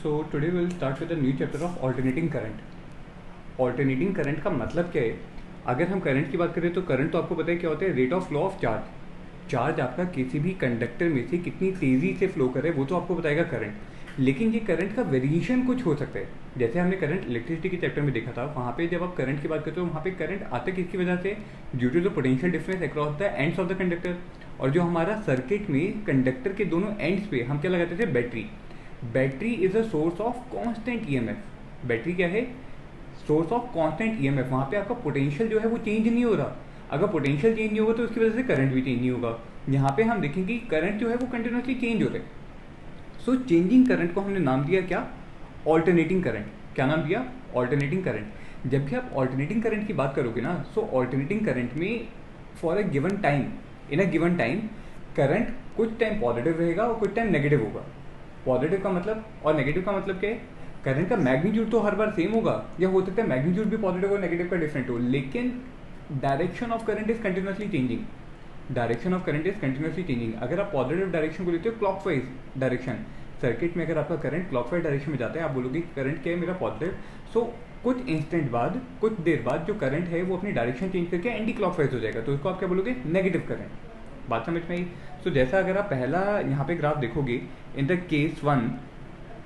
So today we'll start with a new chapter of alternating current. Alternating current का मतलब क्या है? अगर हम करंट की बात करें तो करंट तो आपको पता है क्या होता है, rate of flow of charge. Charge आपका किसी भी कंडक्टर में से कितनी तेज़ी से फ्लो करे वो तो आपको बताएगा करंट। लेकिन ये करंट का वेरिएशन कुछ हो सकता है। जैसे हमने करंट इलेक्ट्रिसिटी के चैप्टर में देखा था, वहाँ पे जब आप करंट की बात करते हो वहाँ पे करंट आता किसकी वजह से? Due to the potential difference across the ends of the conductor. और जो हमारा सर्किट में कंडक्टर के दोनों एंड्स पे हम क्या लगाते थे? Battery. Battery is a source of constant EMF. Battery क्या है? Source of constant EMF. वहाँ पे आपका पोटेंशियल जो है वो चेंज नहीं हो रहा। अगर पोटेंशियल चेंज नहीं होगा तो उसकी वजह से करंट भी चेंज नहीं होगा। यहाँ पे हम देखेंगे कि करंट जो है वो कंटिन्यूसली चेंज हो रहा है। सो चेंजिंग करंट को हमने नाम दिया क्या? Alternating current. क्या नाम दिया? Alternating current. जब भी आप ऑल्टरनेटिंग करंट की बात करोगे ना, सो ऑल्टरनेटिंग करंट में for a given time, in a given time current कुछ टाइम पॉजिटिव रहेगा और कुछ टाइम नेगेटिव होगा। पॉजिटिव का मतलब और नेगेटिव का मतलब क्या है? करंट का मैग्नीट्यूड तो हर बार सेम होगा, या हो सकता है मैग्नीट्यूड भी पॉजिटिव और नेगेटिव का डिफरेंट हो, लेकिन direction of current is continuously changing. Direction of current is continuously changing. अगर आप पॉजिटिव डायरेक्शन को लेते हो, क्लॉकवाइज डायरेक्शन, सर्किट में अगर आपका करंट क्लॉकवाइज डायरेक्शन में जाता है, आप बोलोगे करंट क्या है मेरा? पॉजिटिव। सो कुछ इंस्टेंट बाद, कुछ देर बाद जो करंट है वो अपनी डायरेक्शन चेंज करके एंटी क्लॉकवाइज हो जाएगा, तो इसको आप क्या बोलोगे? Negative current. बात समझ में आई? सो जैसा अगर आप पहला यहाँ पे ग्राफ देखोगे, इन द केस 1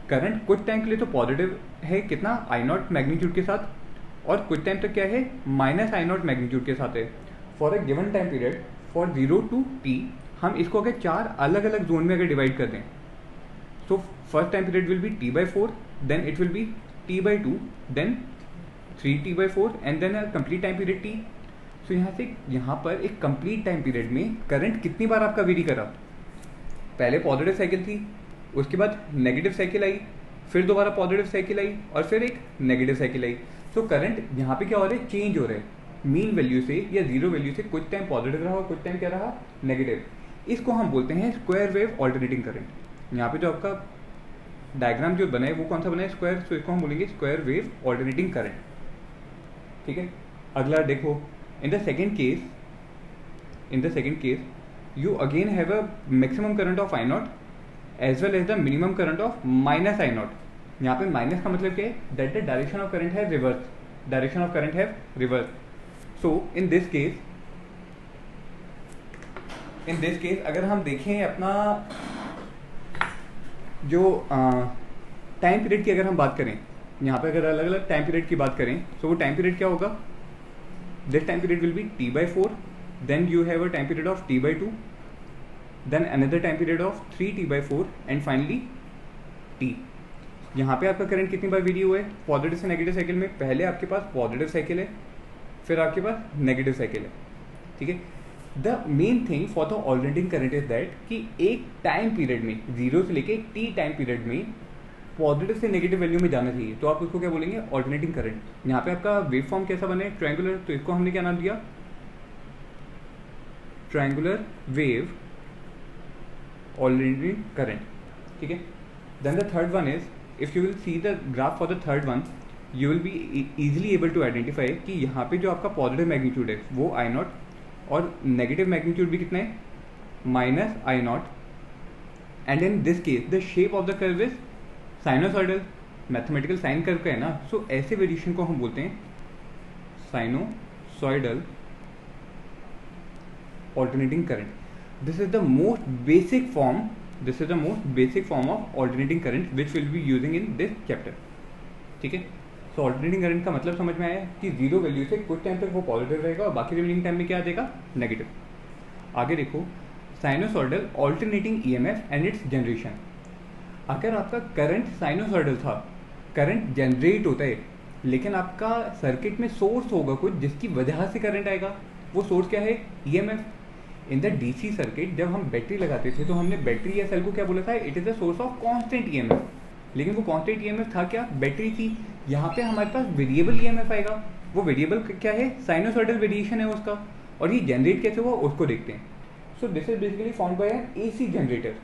करंट कुछ टाइम के लिए तो पॉजिटिव है, कितना? आई नॉट मैग्नीट्यूड के साथ, और कुछ टाइम तक क्या है? माइनस आई नॉट मैग्नीट्यूड के साथ है। For a given time period for 0 to t, हम इसको अगर 4 अलग अलग जोन में अगर डिवाइड कर दें, so first time period will be t/4, then it will be t/2, then 3t/4 and then a complete time period t। So यहाँ से यहाँ पर एक कंप्लीट टाइम पीरियड में करंट कितनी बार आपका वेरी करा? पहले पॉजिटिव साइकिल थी, उसके बाद नेगेटिव साइकिल आई, फिर दोबारा पॉजिटिव साइकिल आई, और फिर एक नेगेटिव साइकिल आई। तो करंट यहाँ पे क्या हो रहा है? चेंज हो रहा है। मीन वैल्यू से या जीरो वैल्यू से कुछ टाइम पॉजिटिव रहा और कुछ टाइम क्या रहा? नेगेटिव। इसको हम बोलते हैं स्क्वायर वेव ऑल्टरनेटिंग करंट। यहाँ पे जो आपका डायग्राम जो बना है वो कौन सा बना है? स्क्वायर। तो इसको हम बोलेंगे स्क्वायर वेव ऑल्टरनेटिंग करंट। ठीक है, अगला देखो, in the second case you again have a maximum current of I naught as well as the minimum current of minus I naught. यहाँ पे माइनस का मतलब क्या है? That the direction of current है reverse. Direction of current है reverse. So in this case अगर हम देखें अपना जो टाइम पीरियड की अगर हम बात करें, यहाँ पे अगर अलग अलग टाइम पीरियड की बात करें, तो वो टाइम पीरियड क्या होगा? This time period will be t/4, then you have a time period of t/2, then another time period of 3t/4 and finally t। यहाँ पे आपका करंट कितनी बार वेरी हुआ है? पॉजिटिव से नेगेटिव साइकिल में पहले आपके पास पॉजिटिव साइकिल है, फिर आपके पास नेगेटिव साइकिल है। ठीक है, the main thing for the alternating current is that कि एक टाइम पीरियड में 0 से लेके t टाइम पीरियड में पॉजिटिव से नेगेटिव वैल्यू में जाना चाहिए, तो आप उसको क्या बोलेंगे? Alternating current. यहाँ पे आपका वेव फॉर्म कैसा बना है? ट्रायंगुलर। तो इसको हमने क्या नाम दिया? Triangular wave alternating current. ठीक है, then the third one is, if you will see the graph for the third one, you will be easily able to identify कि यहाँ पे जो आपका पॉजिटिव मैग्नीट्यूड है वो आई नॉट, और नेगेटिव मैग्नीट्यूड भी कितना है? Minus I naught. And in this case the shape of the curve is sinusoidal. Mathematical sine curve का है ना, सो ऐसे वेरिएशन को हम बोलते हैं sinusoidal alternating current. This is the most basic form of alternating current which will be using in this chapter. ठीक है, सो ऑल्टरनेटिंग करंट का मतलब समझ में आया कि जीरो वैल्यू से कुछ टाइम तक वो पॉजिटिव रहेगा और बाकी रिमेनिंग टाइम में क्या आ जाएगा? नेगेटिव। आगे देखो, sinusoidal alternating EMF and it's generation. अगर आपका करंट साइनोसॉइडल था, करंट जनरेट होता है, लेकिन आपका सर्किट में सोर्स होगा कुछ जिसकी वजह से करंट आएगा। वो सोर्स क्या है? EMF. In the DC circuit जब हम बैटरी लगाते थे तो हमने बैटरी या सेल को क्या बोला था? It is the source of constant EMF. लेकिन वो कांस्टेंट ईएमएफ था क्या? बैटरी थी। यहाँ पे हमारे पास वेरिएबल ईएमएफ आएगा। वो वेरिएबल क्या है? साइनोसॉइडल वेरिएशन है उसका, और ये जनरेट कैसे हुआ उसको देखते हैं। So this is basically formed by an AC generator.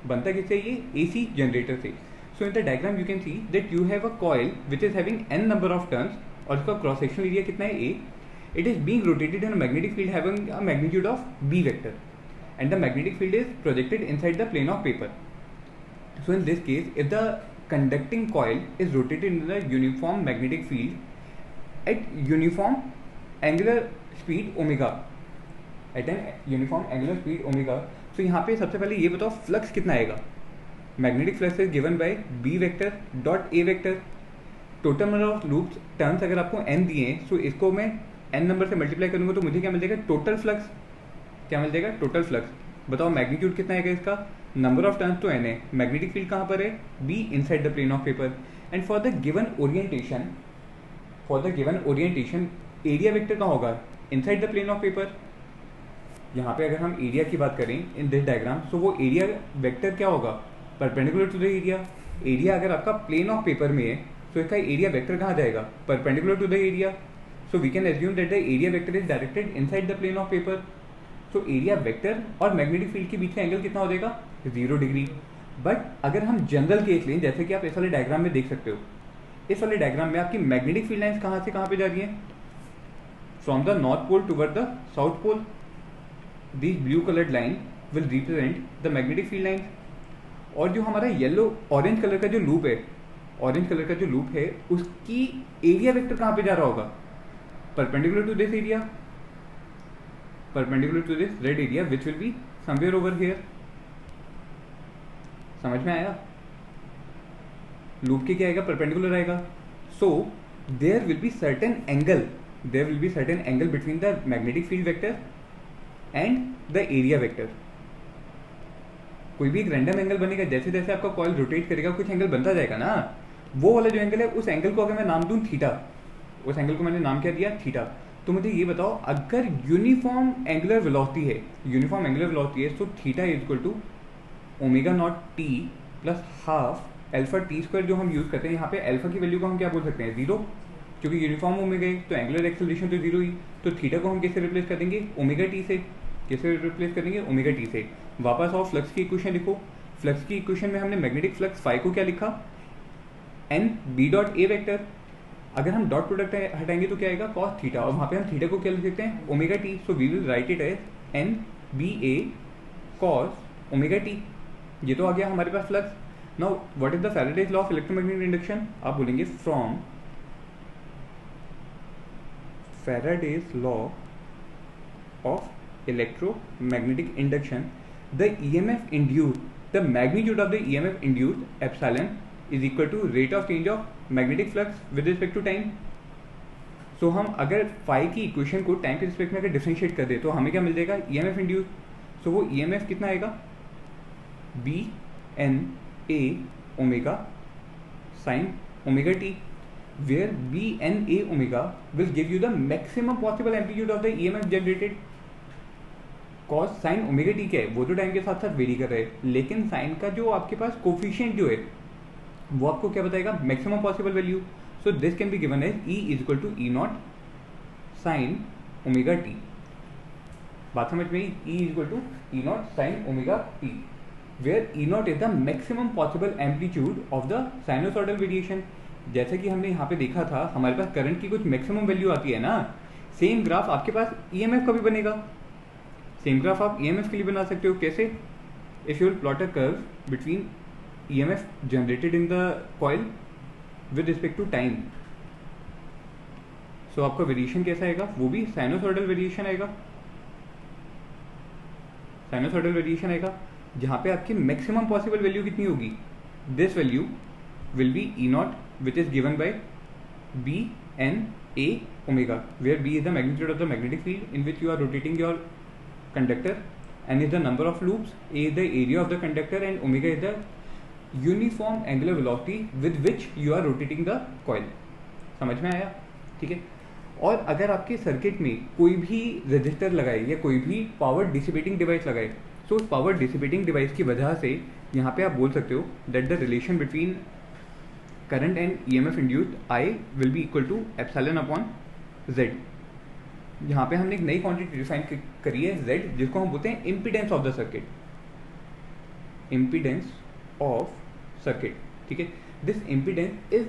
बनता किससे? ये एसी जनरेटर से। So in the diagram you can see that you have a coil which is having n number of turns, और इसका क्रॉस सेक्शनल एरिया कितना है? A। It is being rotated in a magnetic field having a magnitude of B vector, and the magnetic field is projected inside the plane of paper. So in this case, if the conducting coil is rotated in the uniform magnetic field at uniform angular speed omega, at an uniform angular speed omega. तो यहाँ पे सबसे पहले ये बताओ flux कितना आएगा. Magnetic flux is given by B vector dot A vector. Total number of loops turns अगर आपको n दिए हैं, सो इसको मैं n नंबर से मल्टीप्लाई करूंगा तो मुझे क्या मिल जाएगा, टोटल फ्लक्स. क्या मिल जाएगा, टोटल फ्लक्स. बताओ मैग्नीट्यूड कितना आएगा इसका, नंबर ऑफ टर्न्स तो n है, मैग्नेटिक फील्ड कहाँ पर है, b inside the plane of paper. And for the given orientation area vector कहाँ होगा, inside the plane of paper. यहाँ पे अगर हम एरिया की बात करें इन दिस डायग्राम, सो वो एरिया वेक्टर क्या होगा, perpendicular to the area. Area अगर आपका प्लेन ऑफ पेपर में है तो इसका एरिया वेक्टर कहाँ जाएगा, perpendicular to the area. So we can assume that the area vector is directed inside the plane of paper. So area vector और magnetic field के बीच का एंगल कितना हो जाएगा, 0 डिग्री. बट अगर हम जनरल केस लें, जैसे कि आप इस वाले डायग्राम में देख सकते हो, इस वाले डायग्राम में आपकी मैग्नेटिक फील्ड लाइन्स कहाँ से कहाँ पे जा रही हैं, from the north pole toward the south pole. This blue coloured line will represent the magnetic field lines. और जो हमारा येलो ऑरेंज कलर का जो लूप है, उसकी एरिया वेक्टर कहाँ पे जा रहा होगा, perpendicular to this area, perpendicular to this red area which will be somewhere over here. समझ में आया, लूप के क्या आएगा, परपेंडिकुलर आएगा. So there will be certain angle between the magnetic field vector and the area vector. कोई भी एक रैंडम एंगल बनेगा, जैसे जैसे आपका कॉइल रोटेट करेगा कुछ एंगल बनता जाएगा ना. वो वाला जो एंगल है, उस एंगल को अगर मैं नाम दूं थीटा, उस एंगल को मैंने नाम क्या दिया, थीटा. तो मुझे ये बताओ, अगर यूनिफॉर्म एंगुलर वेलोसिटी है, तो theta is equal to omega naught t plus half alpha t square जो हम यूज करते हैं. यहाँ पे अल्फा की वैल्यू को हम क्या बोल सकते हैं, 0, क्योंकि यूनिफॉर्म ओमेगा है तो एंगुलर एक्सेलरेशन तो 0 ही. तो थीटा को हम कैसे रिप्लेस कर देंगे, ओमेगा टी से. कैसे रिप्लेस करेंगे, ओमेगा टी से. वापस आओ, फ्लक्स की इक्वेशन लिखो. फ्लक्स की इक्वेशन में हमने मैग्नेटिक फ्लक्स फाई को क्या लिखा, N B dot A vector. अगर हम डॉट प्रोडक्ट हटाएंगे तो क्या आएगा, कॉस थीटा. और वहाँ पे हम थीटा को क्या लिख सकते हैं, omega t. So we will write it as N B A cos omega t. ये तो आ गया हमारे पास flux. Now what is the Faraday's law of electromagnetic induction. आप बोलेंगे from Faraday's law of electromagnetic induction, the EMF induced, the magnitude of the EMF induced epsilon is equal to rate of change of magnetic flux with respect to time. So हम अगर phi की equation को time के respect में अगर differentiate कर दे तो हमें क्या मिल जाएगा, EMF induced. सो वो EMF कितना आएगा, B N A omega sin omega t, where B N A omega will give you the maximum possible amplitude of the EMF generated. Cos sine omega T क्या है, वो तो टाइम के साथ साथ वेरी कर रहे हैं, लेकिन साइन का जो आपके पास कोफिशिएंट जो है वो आपको क्या बताएगा, maximum possible value. So this can be given as E is equal to E naught sine omega t. बात समझ में, E is equal to E naught sine omega t, where E naught is the maximum possible amplitude of the sinusoidal variation. जैसे कि हमने यहाँ पे देखा था, हमारे पास करंट की कुछ मैक्सिमम वैल्यू आती है ना. सेम ग्राफ आपके पास ईएमएफ का भी बनेगा. सेम ग्राफ आप EMF के लिए बना सकते हो. कैसे, if you will plot a curve between EMF generated in the coil with respect to time, so आपका वेरिएशन कैसा आएगा, वो भी साइनोसॉइडल वेरिएशन आएगा. जहाँ पे आपकी मैक्सिमम पॉसिबल वैल्यू कितनी होगी, this value will be E naught which is given by B N A omega, where B is the magnitude of the magnetic field in which you are rotating your conductor, n is the number of loops, a is the area of the conductor, and omega is the uniform angular velocity with which you are rotating the coil. समझ में आया, ठीक है. और अगर आपके circuit में कोई भी रजिस्टर लगाए या कोई भी पावर डिसिपेटिंग डिवाइस लगाए, तो उस पावर डिसिपेटिंग डिवाइस की वजह से यहाँ पे आप बोल सकते हो that the relation between current and EMF induced I will be equal to epsilon upon Z. यहाँ पे हमने एक नई क्वांटिटी डिफाइन करी है Z, जिसको हम बोलते हैं impedance of the circuit. Impedance of circuit, ठीक है. This impedance is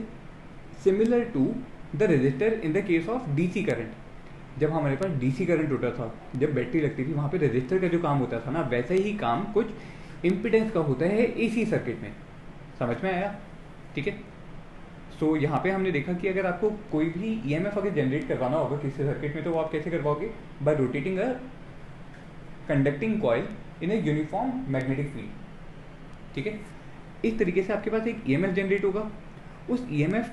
similar to the resistor in the case of DC current. जब हमारे पास DC करंट होता था, जब बैटरी लगती थी, वहाँ पे रेजिस्टर का जो काम होता था ना, वैसे ही काम कुछ इम्पीडेंस का होता है AC सर्किट में. समझ में आया. ठीक है। सो यहाँ पे हमने देखा कि अगर आपको कोई भी ईएमएफ अगर जनरेट करवाना होगा किसी सर्किट में, तो वो आप कैसे करवाओगे? Bye rotating a conducting coil in a uniform magnetic field. ठीक है, इस तरीके से आपके पास एक ईएमएफ जनरेट होगा। उस ईएमएफ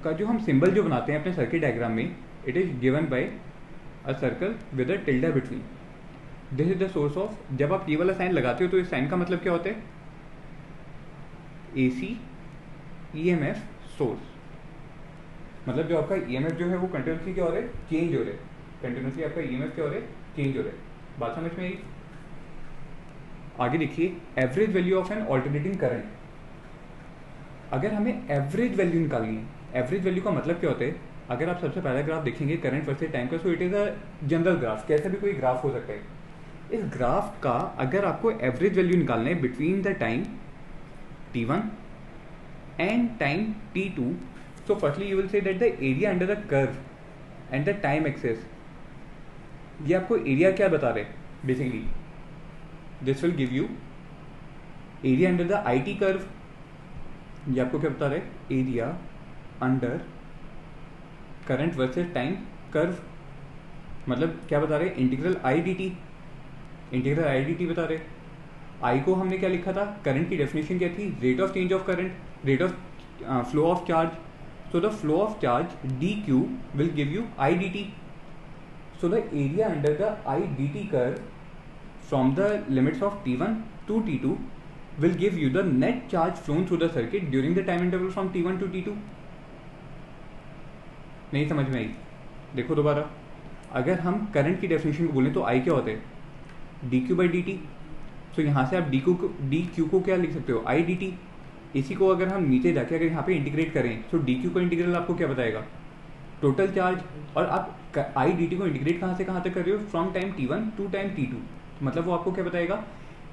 का जो हम सिंबल जो बनाते हैं अपने सर्किट डायग्राम में, it is given bye a circle with a tilde between. This is the source of. जब आप ये वाला साइन लगाते हो तो इस साइन का मतलब क्या होता है? AC EMF source. मतलब जो आपका ईएमएफ जो है वो कंटिन्यूसली क्या हो रहा है? चेंज हो रहा है। कंटिन्यूसली आपका ईएमएफ क्या हो रहा है? चेंज हो रहा है। बात समझ में आई? आगे देखिए, average value of an alternating current. अगर हमें एवरेज वैल्यू निकालनी है, एवरेज वैल्यू का मतलब क्या होता है? अगर आप सबसे पहला ग्राफ देखेंगे करंट वर्सेस टाइम का, so it is a general graph, कैसा भी कोई ग्राफ हो सकता है। इस ग्राफ का अगर आपको एवरेज वैल्यू निकालना है between the time t1 and time t2, so firstly you will say that the area under the curve and the time axis, ये आपको एरिया क्या बता रहे हैं basically? This will give you area under the IT curve. ये आपको क्या बता रहे हैं? Area under current versus time curve. मतलब क्या बता रहे हैं? Integral I d T. Integral I d T बता रहे। आई को हमने क्या लिखा था? करंट की डेफिनेशन क्या थी? Rate of change of current, rate of flow of charge. So the flow of charge dq will give you I dt. So the area under the I dt curve from the limits of t1 to t2 will give you the net charge flown through the circuit during the time interval from t1 to t2. नहीं समझ में आई? देखो दोबारा, अगर हम current की definition को बोलें तो I क्या होता है? dq by dt. So यहाँ से आप dq को क्या लिख सकते हो? I dt. इसी को अगर हम नीचे जाके अगर यहाँ पे इंटीग्रेट करें तो डी क्यू का इंटीग्रल आपको क्या बताएगा? Total charge. और आप आई डी टी को इंटीग्रेट कहाँ से कहाँ तक कर रहे हो? From time t1 to time t2। मतलब वो आपको क्या बताएगा?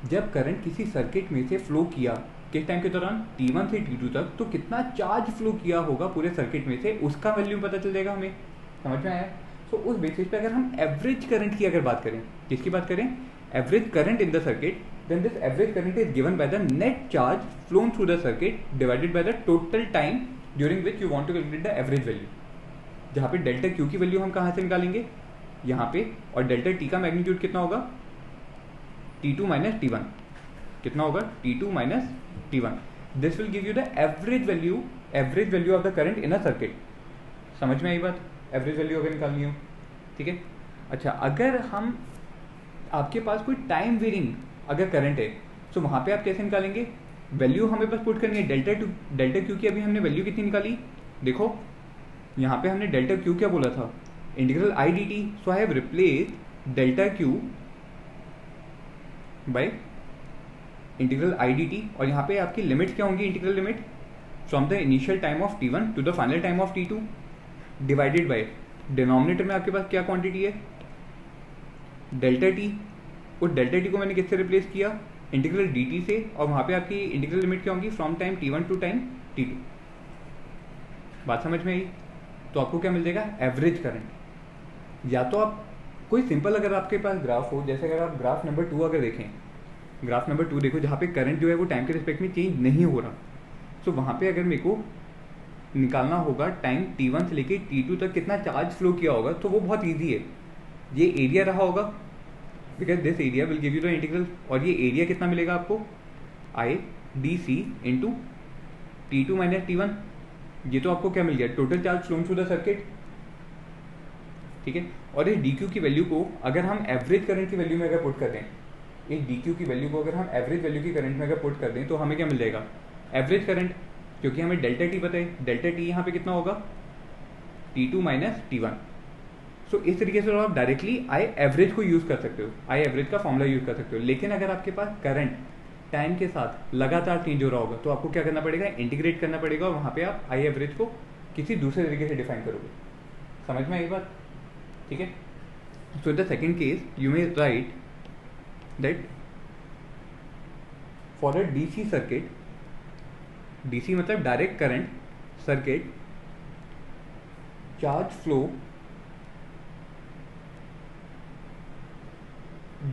जब करंट किसी सर्किट में से फ्लो किया किस टाइम के दौरान? t1 से t2 तक, तो कितना चार्ज फ्लो किया होगा पूरे सर्किट में से, उसका वैल्यू पता चल जाएगा हमें। समझ में आया? सो उस बेसिस पे अगर हम एवरेज करंट की अगर बात करें, किसकी बात करें? Average current in the circuit, then this average current is given by the net charge flown through the circuit divided by the total time during which you want to calculate the average value. जहाँ पे delta Q की value हम कहाँ से निकालेंगे? यहाँ पे। और डेल्टा टी का मैग्नीट्यूड कितना होगा? T2 minus T1। कितना होगा? T2 minus T1। This will give you the average value of the current in a circuit. समझ में आई बात? एवरेज वैल्यू अगर निकालनी हो, ठीक है। अच्छा, अगर हम आपके पास कोई टाइम वेरिंग अगर करंट है, तो वहाँ पे आप कैसे निकालेंगे? वैल्यू हमें बस पुट करनी है डेल्टा क्यू की। अभी हमने वैल्यू कितनी निकाली? देखो यहाँ पे हमने डेल्टा क्यू क्या बोला था? Integral I d t. So I have replace delta Q by integral I d t. और यहाँ पे आपकी लिमिट क्या होंगी? Integral limit from the initial time of t1 to the final time of t2 divided by denominator में आपके पास क्या क्वांटिटी है? Delta t. उस डेल्टा टी को मैंने किससे रिप्लेस किया? इंटीग्रल डी टी से। और वहाँ पे आपकी इंटीग्रल लिमिट क्या होंगी? From time t1 to time t2। बात समझ में आई? तो आपको क्या मिल जाएगा? Average current. या तो आप कोई सिंपल अगर आपके पास ग्राफ हो, जैसे अगर आप ग्राफ नंबर 2 अगर देखें, ग्राफ नंबर 2 देखो, जहाँ पे करंट जो है वो टाइम के रिस्पेक्ट में चेंज नहीं हो रहा। सो वहाँ पे अगर मेरे को निकालना होगा टाइम t1 से लेके t2 तक कितना चार्ज फ्लो किया होगा, तो वो बहुत ईजी है। ये एरिया रहा होगा, because this area will give you the integral. और ये एरिया कितना मिलेगा आपको? I D C into T2 minus T1। ये तो आपको क्या मिल गया? Total charge flown through the circuit, ठीक है। और इस DQ की वैल्यू को अगर हम एवरेज करंट की वैल्यू में अगर पुट कर दें, इस DQ की वैल्यू को अगर हम एवरेज वैल्यू की करंट में अगर पुट कर दें, तो हमें क्या मिल जाएगा? Average current. क्योंकि हमें डेल्टा टी पता है, डेल्टा टी यहाँ पे कितना होगा? T2 minus T1। सो इस तरीके से आप डायरेक्टली आई एवरेज को यूज़ कर सकते हो, आई एवरेज का फॉर्मूला यूज़ कर सकते हो। लेकिन अगर आपके पास करंट टाइम के साथ लगातार चेंज हो रहा होगा, तो आपको क्या करना पड़ेगा? इंटीग्रेट करना पड़ेगा, और वहाँ पे आप आई एवरेज को किसी दूसरे तरीके से डिफाइन करोगे। समझ में आई बात? ठीक है। So the second case you may write that for a DC circuit, DC मतलब direct current circuit, charge flow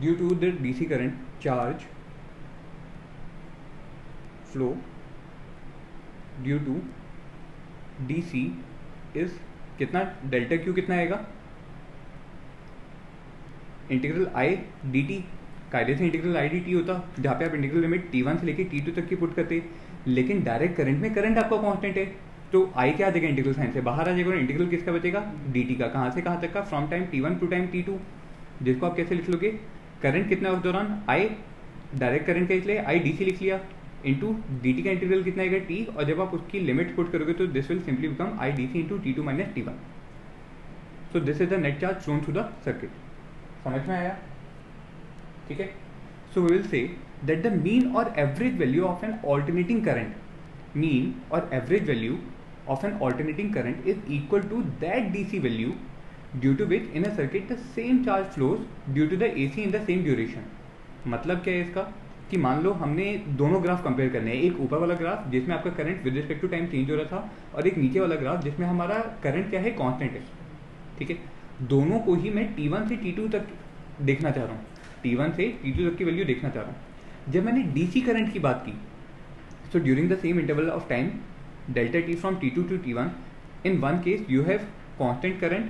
due to the DC current charge flow due to D C is कितना, delta Q कितना आएगा, integral I d T, कायदे से integral I d T होता जहाँ पे आप इंटीग्रल लिमिट t1 से लेके t2 तक की पुट करते, लेकिन डायरेक्ट करंट में करंट आपका कांस्टेंट है, तो आई क्या आ जाएगा, इंटीग्रल साइन से बाहर आ जाएगा और इंटीग्रल किसका बचेगा, dt का, कहाँ से कहाँ तक का, from time t1 to time t2, जिसको आप कैसे लिख लोगे, करंट कितना है उस दौरान आई, डायरेक्ट करंट का इसलिए आई डी सी लिख लिया, इंटू डी टी का इंटीग्रल कितना आएगा t, और जब आप उसकी लिमिट पुट करोगे तो this will simply become I D C into t2 minus t1. So this is the net charge flown through the circuit. समझ में आया? ठीक है. So we will say that the mean और average value of an alternating current, mean और average value of an alternating current is equal to that DC value due to which in a circuit the same charge flows due to the AC in the same duration. मतलब क्या है इसका कि मान लो हमने दोनों graph compare करने हैं, एक ऊपर वाला ग्राफ जिसमें आपका current with respect to time change हो रहा था और एक नीचे वाला ग्राफ जिसमें हमारा करंट क्या है, कांस्टेंट है. ठीक है, दोनों को ही मैं T1 से T2 तक देखना चाह रहा हूँ, T1 से T2 तक की वैल्यू देखना चाह रहा हूँ. जब मैंने DC करंट की बात की, so during the same interval of time delta t from t2 to t1, in one case you have constant current,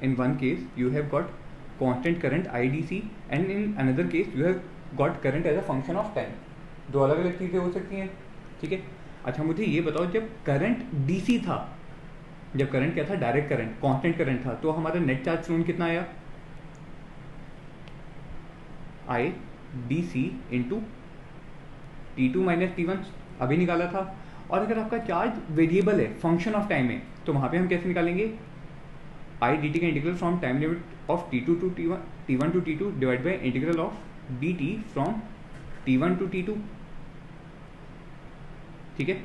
in one case you have got constant current idc, and in another case you have got current as a function of time. दो अलग अलग चीज़ें हो सकती हैं. ठीक है. अच्छा मुझे ये बताओ, जब करंट डीसी था, जब करंट क्या था, डायरेक्ट करंट, कांस्टेंट करंट था, तो हमारा नेट चार्ज फ्लोन कितना आया, I D C into T2 minus T1 अभी निकाला था. और अगर आपका चार्ज वेरिएबल है, फंक्शन ऑफ टाइम है, तो वहाँ पे हम कैसे निकालेंगे, आई डी टी का integral from time limit of T2 to T1 to T2 divide by integral of d t from T1 to T2. ठीक है,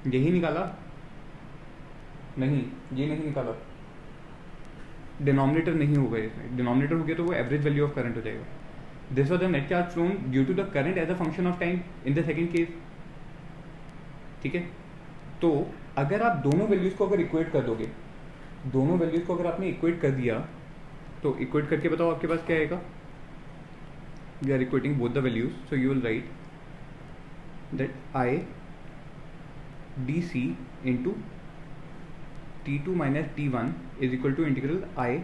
यही निकाला नहीं, ये नहीं निकाला, डिनोमिनेटर नहीं होगा इसमें, डिनोमिनेटर हो गया तो वो एवरेज वैल्यू ऑफ करंट हो जाएगा. This was the net charge flown due to the current as a function of time in the second case. ठीक है, तो अगर आप दोनों वैल्यूज को अगर इक्वेट कर दोगे, दोनों वैल्यूज को अगर आपने इक्वेट कर दिया, तो इक्वेट करके बताओ आपके पास क्या आएगा. We are equating both the values, so you will write that I D C into T2 minus T1 is equal to integral I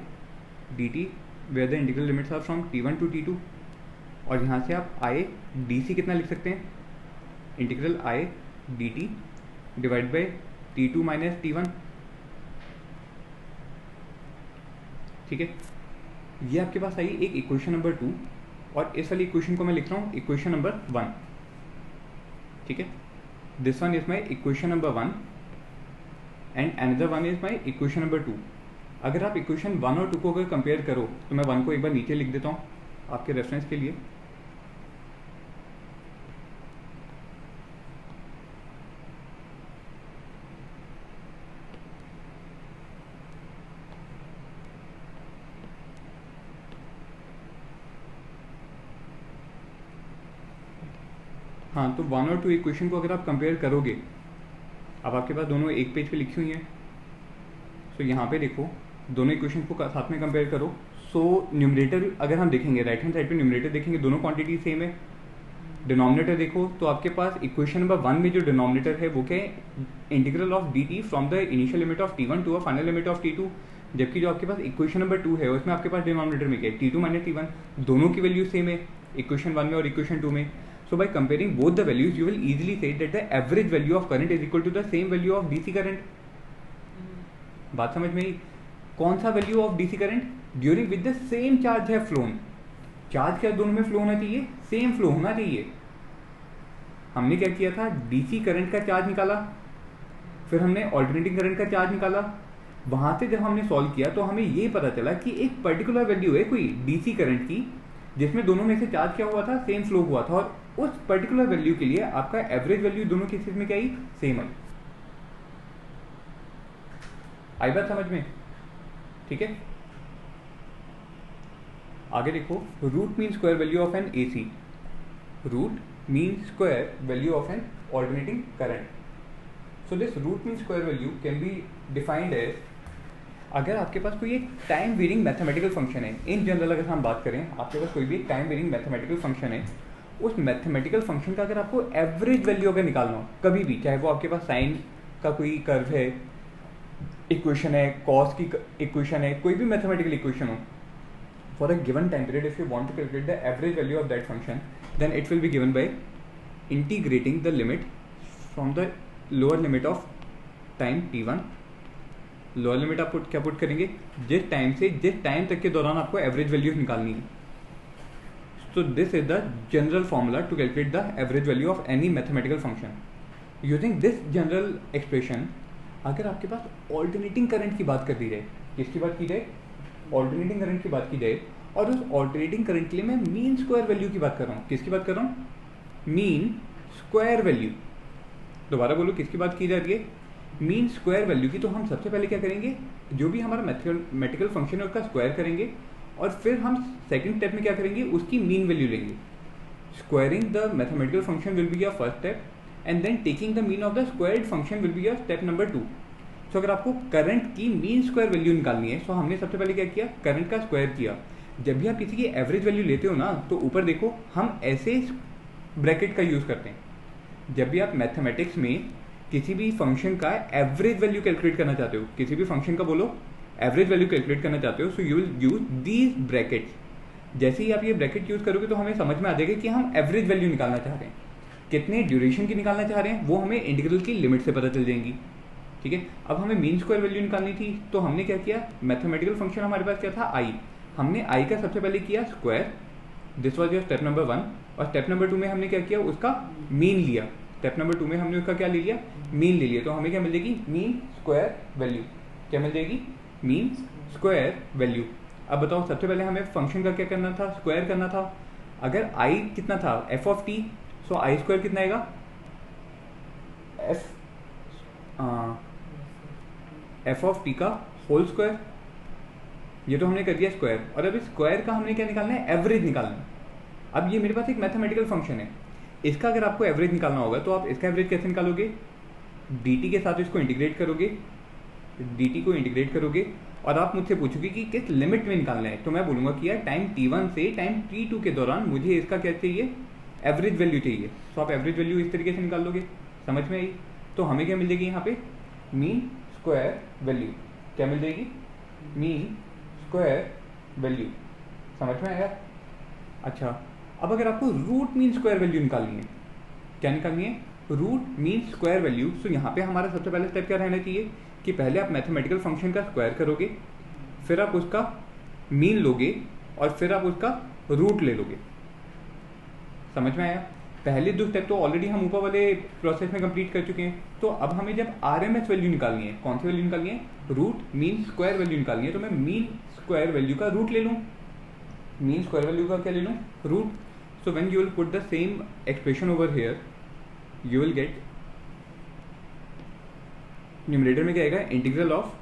d t where the integral limits are from T1 to T2. और यहाँ से आप I D सी कितना लिख सकते हैं, integral I d t divide by T2 minus T1. ठीक है, ये आपके पास आई एक इक्वेशन नंबर 2, और इस वाली इक्वेशन को मैं लिख रहा हूँ इक्वेशन नंबर 1. ठीक है, this one is my equation number 1 and another one is my equation number 2. अगर आप इक्वेशन 1 और 2 को अगर कंपेयर करो, तो मैं 1 को एक बार नीचे लिख देता हूँ आपके रेफरेंस के लिए. हाँ, तो 1 और 2 इक्वेशन को अगर आप कंपेयर करोगे, अब आपके पास दोनों एक पेज पे लिखी हुई हैं, सो यहाँ पे देखो दोनों इक्वेशन को साथ में कंपेयर करो. सो न्यूमरेटर अगर हम देखेंगे, राइट हैंड साइड पे न्यूमरेटर देखेंगे, दोनों क्वांटिटी सेम है. डिनोमिनेटर देखो तो आपके पास इक्वेशन नंबर 1 में जो डिनोमिनेटर है वो क्या है, integral of d t from the initial limit of T1 to a final limit of T2. जबकि जो आपके पास इक्वेशन नंबर 2 है उसमें आपके पास डिनोमिनेटर में क्या है, T2 माइनस T1. दोनों की वैल्यू सेम है इक्वेशन 1 में और इक्वेशन 2 में. So by comparing both the values, you will easily say that the average value of current is equal to the same value of DC current. बात समझ में आई? कौन सा value of DC current, during with the same charge है phloem. Charge क्या दोनों में flow होना चाहिए, सेम फ्लो होना चाहिए. हमने क्या किया था, DC करंट का चार्ज निकाला, फिर हमने ऑल्टरनेटिंग करंट का चार्ज निकाला. वहां से जब हमने सॉल्व किया तो हमें ये पता चला कि एक पर्टिकुलर वैल्यू है कोई DC करंट की जिसमें दोनों में से चार्ज क्या हुआ था, सेम फ्लो हुआ था, और उस पर्टिकुलर वैल्यू के लिए आपका एवरेज वैल्यू दोनों केसेस में क्या आई, सेम आई. आई बात समझ में? ठीक है, आगे देखो, root mean square value of an AC, root mean square value of an alternating current. So this root mean square value can be defined as, अगर आपके पास कोई एक टाइम वेरिंग मैथमेटिकल फंक्शन है, इन जनरल अगर हम बात करें, आपके पास कोई भी एक टाइम वेरिंग मैथमेटिकल फंक्शन है, उस मैथमेटिकल फंक्शन का अगर आपको एवरेज वैल्यू अगर निकालना हो कभी भी, चाहे वो आपके पास साइन का कोई कर्व है, इक्वेशन है, कॉस की इक्वेशन है, कोई भी मैथमेटिकल इक्वेशन हो, for a given time period, if you want to calculate the average value of that function, then it will be given by integrating the limit from the lower limit of time t1. Lower limit आप क्या put करेंगे, जिस time से जिस time तक के दौरान आपको एवरेज वैल्यू निकालनी है. So this is the general formula to calculate the average value of any mathematical function. Using this general expression, अगर आपके पास ऑल्टरनेटिंग करंट की बात कर दी जाए, किसकी बात की जाए, ऑल्टरनेटिंग करंट की बात की जाए, और उस ऑल्टरनेटिंग करंट के लिए मैं मीन स्क्वायर वैल्यू की बात कर रहा हूँ. किसकी बात कर रहा हूँ, मीन स्क्वायर वैल्यू. दोबारा बोलो, किसकी बात की जा रही है, मीन स्क्वायर वैल्यू की. तो हम सबसे पहले क्या करेंगे, जो भी हमारा मैथमेटिकल फंक्शन है उसका स्क्वायर करेंगे, और फिर हम सेकंड स्टेप में क्या करेंगे, उसकी मीन वैल्यू लेंगे. Squaring the mathematical function will be your first step, and then taking the mean of the squared function will be your step number 2. सो अगर आपको करंट की मीन स्क्वायर वैल्यू निकालनी है, सो हमने सबसे पहले क्या किया, करंट का स्क्वायर किया. जब भी आप किसी की एवरेज वैल्यू लेते हो ना, तो ऊपर देखो हम ऐसे ब्रैकेट का यूज करते हैं. जब भी आप मैथमेटिक्स में किसी भी फंक्शन का एवरेज वैल्यू कैलकुलेट करना चाहते हो, किसी भी फंक्शन का बोलो एवरेज वैल्यू कैलकुलेट करना चाहते हो, सो you will use these brackets. जैसे ही आप ये ब्रैकेट यूज करोगे तो हमें समझ में आ जाएगा कि हम एवरेज वैल्यू निकालना चाह रहे हैं. कितने ड्यूरेशन की निकालना चाह रहे हैं वो हमें इंटीग्रल की लिमिट से पता चल जाएंगी. ठीक है, अब हमें मीन स्क्वायर वैल्यू निकालनी थी, तो हमने क्या किया, मैथमेटिकल फंक्शन हमारे पास क्या था, आई. हमने आई का सबसे पहले किया square, this was your step number 1. और स्टेप नंबर 2 में हमने क्या किया, उसका मीन लिया. स्टेप नंबर 2 में हमने उसका क्या ले लिया, मीन ले लिया. तो हमें क्या मिल जाएगी, मीन स्क्वायर वैल्यू. क्या मिल जाएगी, मीन स्क्वायर वैल्यू. अब बताओ, सबसे पहले हमें फंक्शन का क्या करना था, स्क्वायर करना था. अगर आई कितना था, F of T, so I square कितना आएगा, एफ ऑफ टी का होल स्क्वायर. ये तो हमने कर दिया स्क्वायर. और अब इस स्क्वायर का हमने क्या निकालना है, एवरेज निकालना है. अब ये मेरे पास एक मैथमेटिकल फंक्शन है, इसका अगर आपको एवरेज निकालना होगा तो आप इसका एवरेज कैसे निकालोगे, dt के साथ इसको इंटीग्रेट करोगे, dt को इंटीग्रेट करोगे, और आप मुझसे पूछोगे कि किस लिमिट में निकालना है, तो मैं बोलूंगा कि यार टाइम t1 से टाइम t2 के दौरान मुझे इसका क्या चाहिए, एवरेज वैल्यू चाहिए. तो आप एवरेज वैल्यू इस तरीके से निकाल लोगे. समझ में आई. तो हमें क्या मिल जाएगी यहाँ पे, मीन स्क्वायर वैल्यू. क्या मिल जाएगी, मीन स्क्वायर वैल्यू. समझ में आया. अच्छा, अब अगर आपको रूट मीन स्क्वायर वैल्यू निकालनी है, क्या निकालनी है, रूट मीन स्क्वायर वैल्यू. तो यहाँ पे हमारा सबसे पहले स्टेप क्या रहना चाहिए कि पहले आप मैथमेटिकल फंक्शन का स्क्वायर करोगे, फिर आप उसका मीन लोगे, और फिर आप उसका रूट ले लोगे. समझ में आया. पहले दो स्टेप तो ऑलरेडी हम ऊपर वाले प्रोसेस में कंप्लीट कर चुके हैं. तो अब हमें जब आरएमएस वैल्यू निकालनी है, कौन सी वैल्यू निकालनी है, रूट मीन स्क्वायर वैल्यू निकालनी है, तो मैं मीन स्क्वायर वैल्यू का रूट ले लूँ. मीन स्क्वायर वैल्यू का क्या ले लूँ, root. So when you will put the same expression over here, you will get, numerator में क्या आएगा, integral of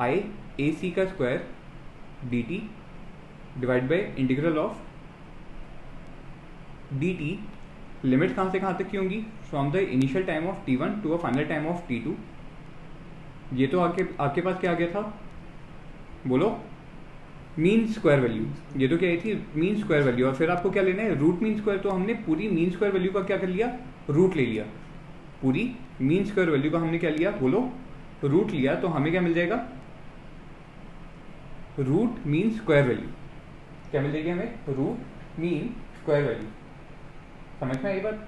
I A C का square d t divide by integral of d t. Limit कहाँ से कहाँ तक की होंगी, from the initial time of t1 to a final time of t2. ये तो आपके पास क्या आ गया था, बोलो, मीन स्क्वायर वैल्यू. ये तो क्या आई थी, मीन स्क्वायर वैल्यू. और फिर आपको क्या लेना है, रूट मीन स्क्वायर. तो हमने पूरी मीन स्क्वायर वैल्यू का क्या कर लिया, रूट ले लिया. पूरी मीन स्क्वायर वैल्यू का हमने क्या लिया, बोलो, रूट लिया. तो हमें क्या मिल जाएगा, रूट मीन स्क्वायर वैल्यू. क्या मिल जाएगी हमें, रूट मीन स्क्वायर वैल्यू. समझ में आई बात.